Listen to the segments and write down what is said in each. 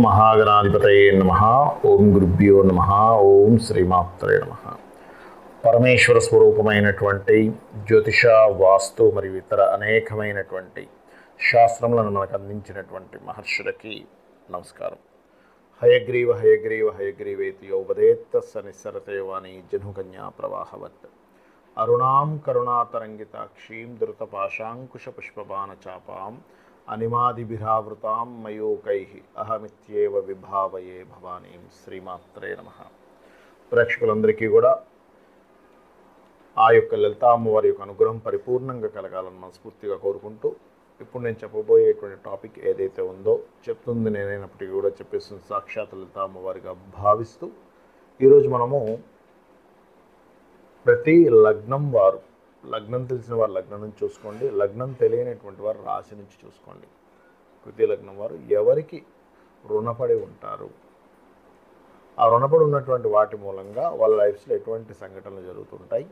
మహాగణాధిపతయే నమః. ఓం గురుభ్యో నమః. ఓం శ్రీమాత్రే నమః. పరమేశ్వర స్వరూపమైనటువంటి జ్యోతిష, వాస్తు మరియు ఇతర అనేకమైనటువంటి శాస్త్రములను మనకు అందించినటువంటి మహర్షులకి నమస్కారం. హయగ్రీవ హయగ్రీవ హయగ్రీవేతి యోపదేత్త సనిస్సరతే వాణి జనుకన్యా ప్రవాహవత్ అరుణాం కరుణాతరంగితాక్షీం ధృతపాశాంకుశ పుష్పబాణ చాపాం అనిమాదిభిరావృతాం మయూకైః అహమిత్యేవ విభావయే భవానీం. శ్రీమాత్రే నమః. ప్రేక్షకులందరికీ కూడా ఆ యొక్క లలితా అమ్మవారి యొక్క అనుగ్రహం పరిపూర్ణంగా కలగాలని మనస్ఫూర్తిగా కోరుకుంటూ, ఇప్పుడు నేను చెప్పబోయేటువంటి టాపిక్ ఏదైతే ఉందో, చెప్తుంది నేనైనప్పటికీ కూడా చెప్పేస్తుంది సాక్షాత్ లలితా అమ్మవారిగా భావిస్తూ, ఈరోజు మనము ప్రతి లగ్నం వారు, లగ్నం తెలిసిన వారు లగ్నం నుంచి చూసుకోండి, లగ్నం తెలియనటువంటి వారు రాశి నుంచి చూసుకోండి. ప్రతి లగ్నం వారు ఎవరికి రుణపడి ఉంటారు, ఆ రుణపడి ఉన్నటువంటి వాటి మూలంగా వాళ్ళ లైఫ్స్లో ఎటువంటి సంఘటనలు జరుగుతుంటాయి,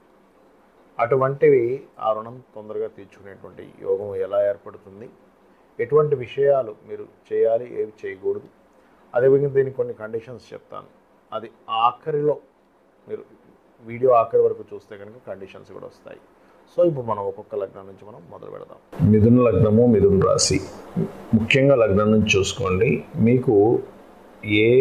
అటువంటివి ఆ రుణం తొందరగా తీర్చుకునేటువంటి యోగం ఎలా ఏర్పడుతుంది, ఎటువంటి విషయాలు మీరు చేయాలి, ఏవి చేయకూడదు, అదేవిధంగా దీనికి కొన్ని కండిషన్స్ చెప్తాను. అది ఆఖరిలో మీరు వీడియో ఆఖరి వరకు చూస్తే కనుక కండిషన్స్ కూడా వస్తాయి. సో ఇప్పుడు మనం ఒక్కొక్క లగ్నం నుంచి మనం మొదలు పెడదాం. మిథున లగ్నము, మిథున రాశి. ముఖ్యంగా లగ్నం నుంచి చూసుకోండి. మీకు ఏ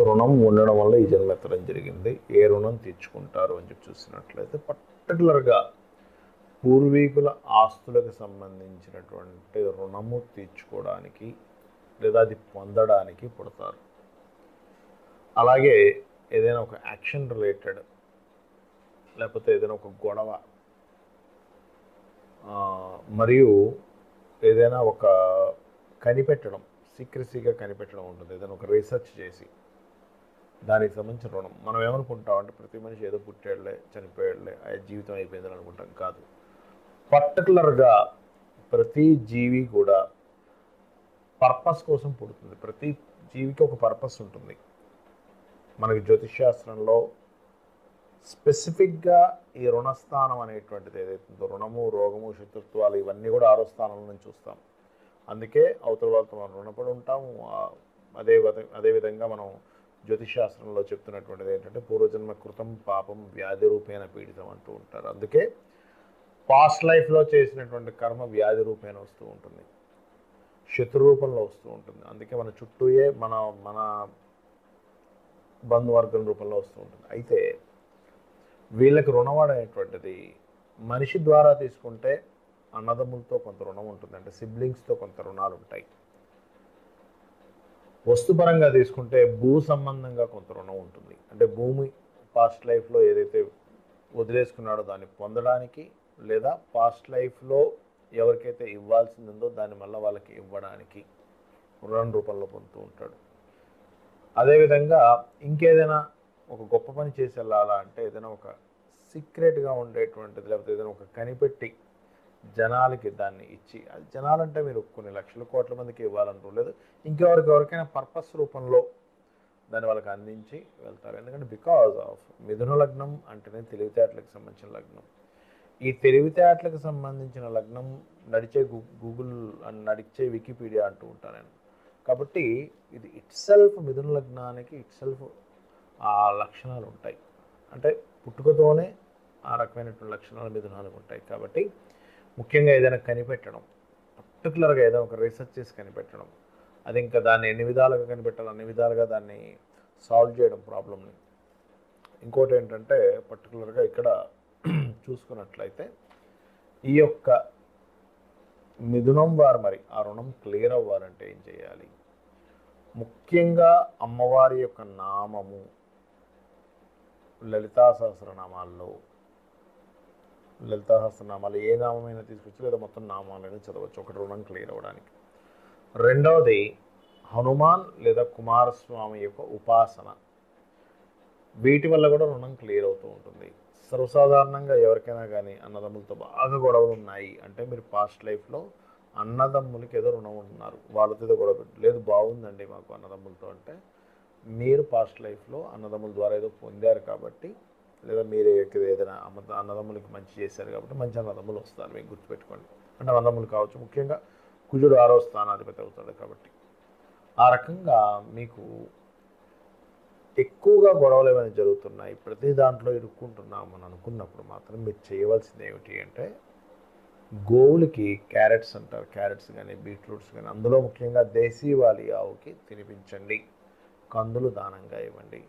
రుణం ఉండడం వల్ల ఈ జన్మ ఎత్తడం జరిగింది, ఏ రుణం తీర్చుకుంటారు అని చెప్పి చూసినట్లయితే, పర్టికులర్గా పూర్వీకుల ఆస్తులకు సంబంధించినటువంటి రుణము తీర్చుకోవడానికి లేదా అది పొందడానికి పుడతారు. అలాగే ఏదైనా ఒక యాక్షన్ రిలేటెడ్, లేకపోతే ఏదైనా ఒక గొడవ, మరియు ఏదైనా ఒక కనిపెట్టడం, సీక్రెసీగా కనిపెట్టడం ఉంటుంది. ఏదైనా ఒక రీసెర్చ్ చేసి దానికి సంబంధించిన రుణం. మనం ఏమనుకుంటాం అంటే ప్రతి మనిషి ఏదో పుట్టాడులే, చనిపోయాడులే, జీవితం అయిపోయిందని అనుకుంటాం. కాదు, పర్టికులర్గా ప్రతి జీవి కూడా పర్పస్ కోసం పుడుతుంది. ప్రతి జీవికి ఒక పర్పస్ ఉంటుంది. మనకి జ్యోతిష్శాస్త్రంలో స్పెసిఫిక్గా ఈ రుణస్థానం అనేటువంటిది ఏదైతుందో, రుణము, రోగము, శత్రుత్వాలు ఇవన్నీ కూడా 6వ స్థానంలో నుంచి చూస్తాం. అందుకే అవతల వాళ్ళతో మనం రుణపడి ఉంటాము. అదేవిధంగా మనం జ్యోతిషాస్త్రంలో చెప్తున్నటువంటిది ఏంటంటే, పూర్వజన్మ కృతం పాపం వ్యాధి రూపేణ పీడితం అంటూ ఉంటారు. అందుకే పాస్ట్ లైఫ్లో చేసినటువంటి కర్మ వ్యాధి రూపేణ వస్తూ ఉంటుంది, శత్రు రూపంలో వస్తూ ఉంటుంది. అందుకే మన చుట్టూయే మన బంధువర్గం రూపంలో వస్తూ ఉంటుంది. అయితే వీళ్ళకి రుణం అనేటువంటిది మనిషి ద్వారా తీసుకుంటే అన్నదమ్ములతో కొంత రుణం ఉంటుంది, అంటే సిబ్లింగ్స్తో కొంత రుణాలు ఉంటాయి. వస్తుపరంగా తీసుకుంటే భూ సంబంధంగా కొంత రుణం ఉంటుంది, అంటే భూమి పాస్ట్ లైఫ్లో ఏదైతే వదిలేసుకున్నాడో దాన్ని పొందడానికి, లేదా పాస్ట్ లైఫ్లో ఎవరికైతే ఇవ్వాల్సింది ఉందో దాన్ని మళ్ళీ వాళ్ళకి ఇవ్వడానికి రుణం రూపంలో పొందుతూ ఉంటాడు. అదేవిధంగా ఇంకేదైనా ఒక గొప్ప పని చేసి వెళ్ళాలా అంటే, ఏదైనా ఒక సీక్రెట్గా ఉండేటువంటిది, లేకపోతే ఏదైనా ఒక కనిపెట్టి జనాలకి దాన్ని ఇచ్చి, అది జనాలంటే మీరు కొన్ని లక్షల కోట్ల మందికి ఇవ్వాలంటూ లేదు, ఎవరికైనా పర్పస్ రూపంలో దాన్ని వాళ్ళకి అందించి వెళ్తారు. ఎందుకంటే బికాజ్ ఆఫ్ మిథున లగ్నం అంటేనే తెలివితేటలకు సంబంధించిన లగ్నం. ఈ తెలివితేటలకు సంబంధించిన లగ్నం నడిచే వికీపీడియా అంటూ ఉంటాను నేను. కాబట్టి ఇది ఇట్సెల్ఫ్ మిథున లగ్నానికి ఇట్సెల్ఫ్ ఆ లక్షణాలు ఉంటాయి. అంటే పుట్టుకతోనే ఆ రకమైనటువంటి లక్షణాలు మిథునానికి ఉంటాయి. కాబట్టి ముఖ్యంగా ఏదైనా కనిపెట్టడం, పర్టికులర్గా ఏదైనా ఒక రీసెర్చ్ చేసి కనిపెట్టడం, అది ఇంకా దాన్ని ఎన్ని విధాలుగా కనిపెట్టాలి అన్ని విధాలుగా దాన్ని సాల్వ్ చేయడం ప్రాబ్లమ్ని. ఇంకోటి ఏంటంటే, పర్టికులర్గా ఇక్కడ చూసుకున్నట్లయితే ఈ యొక్క మిథునం వారు మరి ఆ రుణం క్లియర్ అవ్వాలంటే ఏం చేయాలి? ముఖ్యంగా అమ్మవారి యొక్క నామము, లలితా సహస్రనామాల్లో ఏ నామైనా తీసుకొచ్చి లేదా మొత్తం నామాలైనా చదవచ్చు, ఒకటి రుణం క్లియర్ అవ్వడానికి. రెండవది హనుమాన్ లేదా కుమారస్వామి యొక్క ఉపాసన. వీటి వల్ల కూడా రుణం క్లియర్ అవుతూ ఉంటుంది. సర్వసాధారణంగా ఎవరికైనా కానీ అన్నదమ్ములతో బాగా గొడవలు ఉన్నాయి అంటే, మీరు పాస్ట్ లైఫ్లో అన్నదమ్ములకి ఏదో రుణం ఉంటున్నారు, వాళ్ళతో ఏదో గొడవ లేదు, బాగుందండి మాకు అన్నదమ్ములతో అంటే, మీరు పాస్ట్ లైఫ్లో అన్నదమ్ముల ద్వారా ఏదో పొందారు కాబట్టి, లేదా మీరు ఏదైనా అన్నదమ్ములకి మంచి చేశారు కాబట్టి మంచి అన్నదమ్ములు వస్తారు. మీకు గుర్తుపెట్టుకోండి. అంటే అన్నదమ్ములు కావచ్చు, ముఖ్యంగా కుజుడు 6వ స్థానాధిపతి అవుతాడు కాబట్టి. ఆ రకంగా మీకు ఎక్కువగా గొడవలు ఏమైనా జరుగుతున్నాయి, ప్రతి దాంట్లో ఇరుక్కుంటున్నాం అని అనుకున్నప్పుడు మాత్రం మీరు చేయవలసింది ఏమిటి అంటే, గోవులకి క్యారెట్స్ అంటారు, క్యారెట్స్ కానీ బీట్రూట్స్ కానీ, అందులో ముఖ్యంగా దేశీవాలి ఆవుకి తినిపించండి. కందులు దానంగా ఇవ్వండి.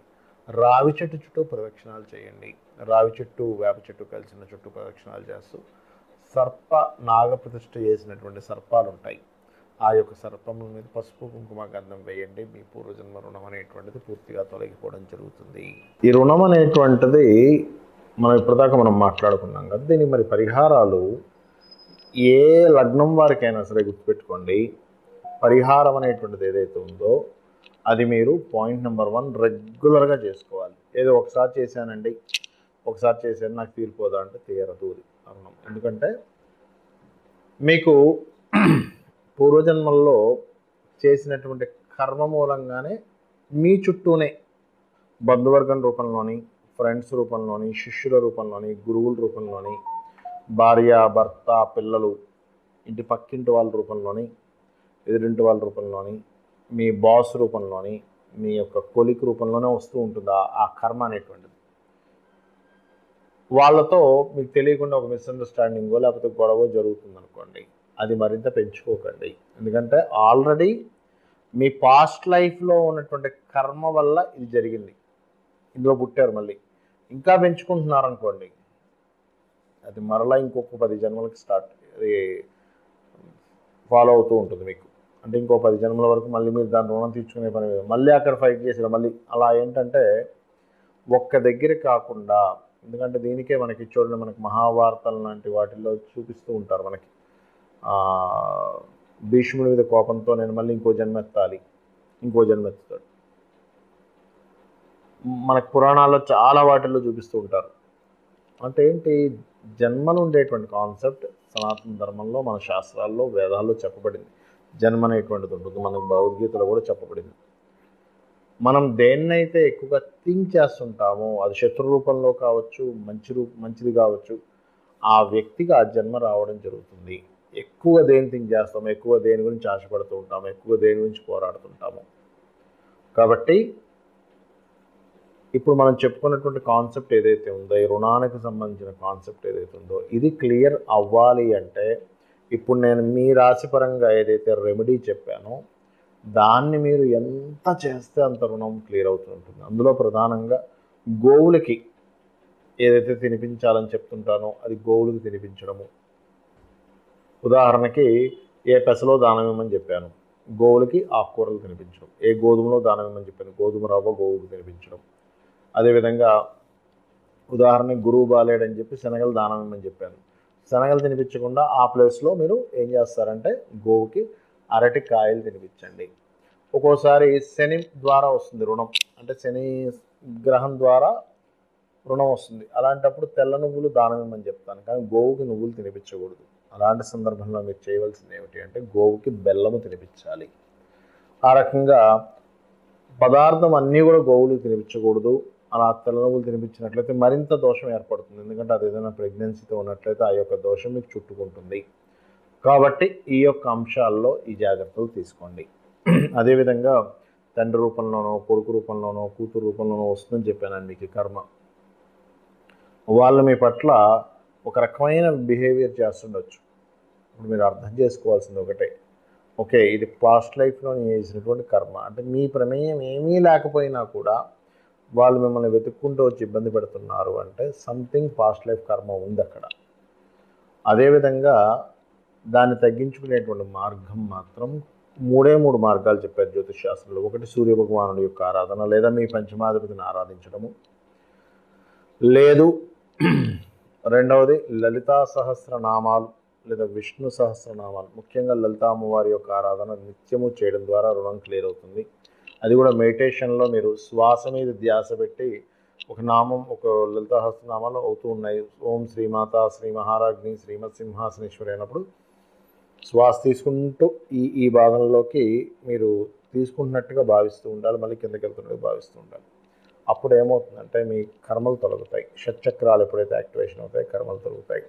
రావి చెట్టు చుట్టూ ప్రదక్షిణాలు చేయండి. రావి చెట్టు వేప చెట్టు కలిసిన చుట్టూ ప్రదక్షిణాలు చేస్తూ సర్ప నాగప్రతిష్ఠ చేసినటువంటి సర్పాలు ఉంటాయి, ఆ యొక్క సర్పముల మీద పసుపు కుంకుమ గంధం వేయండి. మీ పూర్వజన్మ రుణం అనేటువంటిది పూర్తిగా తొలగిపోవడం జరుగుతుంది. ఈ రుణం అనేటువంటిది మనం మాట్లాడుకున్నాం కదా, దీనికి మరి పరిహారాలు ఏ లగ్నం వారికైనా సరే గుర్తుపెట్టుకోండి. పరిహారం అనేటువంటిది ఏదైతే ఉందో అది మీరు పాయింట్ నెంబర్ 1 రెగ్యులర్గా చేసుకోవాలి. ఏదో ఒకసారి చేశానండి, ఒకసారి చేశాను నాకు తీరిపోదా అంటే తీరదు రుణం. ఎందుకంటే మీకు పూర్వజన్మల్లో చేసినటువంటి కర్మ మూలంగానే మీ చుట్టూనే బంధువర్గం రూపంలోని, ఫ్రెండ్స్ రూపంలోని, శిష్యుల రూపంలోని, గురువుల రూపంలోని, భార్య భర్త పిల్లలు, ఇంటి పక్కింటి వాళ్ళ రూపంలోని, ఎదురింటి వాళ్ళ రూపంలోని, మీ బాస్ రూపంలోని, మీ యొక్క కొలిక్ రూపంలోనే వస్తూ ఉంటుంది ఆ కర్మ అనేటువంటిది. వాళ్ళతో మీకు తెలియకుండా ఒక మిస్అండర్స్టాండింగో లేకపోతే గొడవ జరుగుతుంది అనుకోండి, అది మరింత పెంచుకోకండి. ఎందుకంటే ఆల్రెడీ మీ పాస్ట్ లైఫ్లో ఉన్నటువంటి కర్మ వల్ల ఇది జరిగింది, ఇందులో పుట్టారు, మళ్ళీ ఇంకా పెంచుకుంటున్నారనుకోండి, అది మరలా ఇంకొక 10 జన్మలకి అది ఫాలో అవుతూ ఉంటుంది మీకు. అంటే ఇంకో 10 జన్మల వరకు మళ్ళీ మీరు దాని రుణం తీర్చుకునే పని మీద మళ్ళీ అక్కడ ఫైట్ చేసారు మళ్ళీ. అలా ఏంటంటే ఒక్క దగ్గర కాకుండా, ఎందుకంటే దీనికే మనకి చూడండి, మనకి మహాభారతాలు లాంటి వాటిల్లో చూపిస్తూ ఉంటారు మనకి, భీష్ముడి మీద కోపంతో నేను మళ్ళీ ఇంకో జన్మెత్తాలి, ఇంకో జన్మెత్తుతాడు. మనకు పురాణాల్లో చాలా వాటిల్లో చూపిస్తూ ఉంటారు. అంటే ఏంటి, జన్మలు ఉండేటువంటి కాన్సెప్ట్ సనాతన ధర్మంలో, మన శాస్త్రాల్లో, వేదాల్లో చెప్పబడింది. జన్మ అనేటువంటిది ఉంటుంది, మనకు భగవద్గీతలో కూడా చెప్పబడింది. మనం దేన్నైతే ఎక్కువగా థింక్ చేస్తుంటామో, అది శత్రు రూపంలో కావచ్చు, మంచిది కావచ్చు, ఆ వ్యక్తికి ఆ జన్మ రావడం జరుగుతుంది. ఎక్కువ దేని థింక్ చేస్తాము, ఎక్కువ దేని గురించి ఆశపడుతూ ఉంటాము, ఎక్కువ దేని గురించి పోరాడుతుంటాము. కాబట్టి ఇప్పుడు మనం చెప్పుకున్నటువంటి కాన్సెప్ట్ ఏదైతే ఉందో, ఈ రుణానికి సంబంధించిన కాన్సెప్ట్ ఏదైతే ఉందో, ఇది క్లియర్ అవ్వాలి అంటే ఇప్పుడు నేను మీ రాశిపరంగా ఏదైతే రెమెడీ చెప్పానో దాన్ని మీరు ఎంత చేస్తే అంత రుణం క్లియర్ అవుతుంటుంది. అందులో ప్రధానంగా గోవులకి ఏదైతే తినిపించాలని చెప్తుంటానో అది గోవులకు తినిపించడము. ఉదాహరణకి ఏ పెసలో దానం ఇవ్వమని చెప్పాను, గోవులకి ఆకుకూరలు తినిపించడం. ఏ గోధుమలో దానం ఇవ్వమని చెప్పాను, గోధుమ రవ్వ గోవుకు తినిపించడం. అదేవిధంగా ఉదాహరణకి గురువు బాలేడని చెప్పి శనగలు దానం ఇవ్వమని చెప్పాను, శనగలు తినిపించకుండా ఆ ప్లేస్లో మీరు ఏం చేస్తారంటే గోవుకి అరటి కాయలు తినిపించండి. ఒక్కోసారి శని ద్వారా వస్తుంది రుణం, అంటే శని గ్రహం ద్వారా రుణం వస్తుంది. అలాంటప్పుడు తెల్ల నువ్వులు దానం ఇవ్వమని చెప్తాను, కానీ గోవుకి నువ్వులు తినిపించకూడదు. అలాంటి సందర్భంలో మీరు చేయవలసింది ఏమిటి అంటే గోవుకి బెల్లము తినిపించాలి. ఆ రకంగా పదార్థం అన్నీ కూడా గోవులు తినిపించకూడదు. అలా తెల్ల నువ్వులు తినిపించినట్లయితే మరింత దోషం ఏర్పడుతుంది. ఎందుకంటే అది ఏదైనా ప్రెగ్నెన్సీతో ఉన్నట్లయితే ఆ యొక్క దోషం మీకు చుట్టుకుంటుంది. కాబట్టి ఈ యొక్క అంశాల్లో ఈ జాగ్రత్తలు తీసుకోండి. అదేవిధంగా తండ్రి రూపంలోనో, కొడుకు రూపంలోనో, కూతురు రూపంలోనో వస్తుందని చెప్పానండి మీకు కర్మ. వాళ్ళు మీ పట్ల ఒక రకమైన బిహేవియర్ చేస్తుండొచ్చు. ఇప్పుడు మీరు అర్థం చేసుకోవాల్సింది ఒకటే, ఓకే ఇది పాస్ట్ లైఫ్లో నేను చేసినటువంటి కర్మ, అంటే మీ ప్రమేయం ఏమీ లేకపోయినా కూడా వాళ్ళు మిమ్మల్ని వెతుక్కుంటూ వచ్చి ఇబ్బంది పెడుతున్నారు అంటే సంథింగ్ పాస్ట్ లైఫ్ కర్మ ఉంది అక్కడ. అదేవిధంగా దాన్ని తగ్గించుకునేటువంటి మార్గం మాత్రం 3 మార్గాలు చెప్పారు జ్యోతిష్ శాస్త్రంలో. ఒకటి సూర్య భగవానుడి యొక్క ఆరాధన, లేదా మీ పంచమాధిపతిని ఆరాధించడము, లేదు రెండవది లలితా సహస్రనామాలు లేదా విష్ణు సహస్రనామాలు, ముఖ్యంగా లలితా అమ్మవారి యొక్క ఆరాధన నిత్యము చేయడం ద్వారా రుణం క్లియర్ అవుతుంది. అది కూడా మెడిటేషన్లో మీరు శ్వాస మీద ధ్యాస పెట్టి ఒక నామం, ఒక లలితా సహస్రనామాలు అవుతూ ఉన్నాయి. ఓం శ్రీమాత శ్రీ మహారాజ్ని శ్రీమత్ సింహాసనేశ్వరి అయినప్పుడు శ్వాస తీసుకుంటూ ఈ భాగంలోకి మీరు తీసుకుంటున్నట్టుగా భావిస్తూ ఉండాలి, మళ్ళీ కిందకి వెళ్తున్నట్టుగా భావిస్తూ ఉండాలి. అప్పుడు ఏమవుతుందంటే మీ కర్మలు తొలగుతాయి. షట్చక్రాలు ఎప్పుడైతే యాక్టివేషన్ అవుతాయి కర్మలు తొలగుతాయి.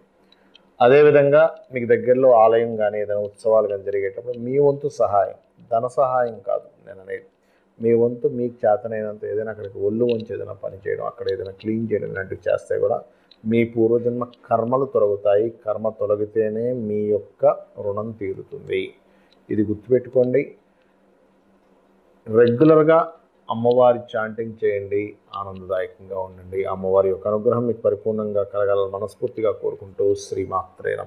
అదేవిధంగా మీకు దగ్గరలో ఆలయం కానీ ఏదైనా ఉత్సవాలు కానీ జరిగేటప్పుడు మీ వంతు సహాయం, ధన సహాయం కాదు, నేను అనేది. మీ వంతు మీకు చేతనైనంత ఏదైనా అక్కడికి ఒళ్ళు వంచి ఏదైనా పని చేయడం, అక్కడ ఏదైనా క్లీన్ చేయడం ఇలాంటివి చేస్తే కూడా మీ పూర్వజన్మ కర్మలు తొలగుతాయి. కర్మ తొలగితేనే మీ యొక్క రుణం తీరుతుంది. ఇది గుర్తుపెట్టుకోండి. రెగ్యులర్గా అమ్మవారి చాంటింగ్ చేయండి, ఆనందదాయకంగా ఉండండి. అమ్మవారి యొక్క అనుగ్రహం మీకు పరిపూర్ణంగా కలగాలని మనస్ఫూర్తిగా కోరుకుంటూ శ్రీమాత్రే నమః.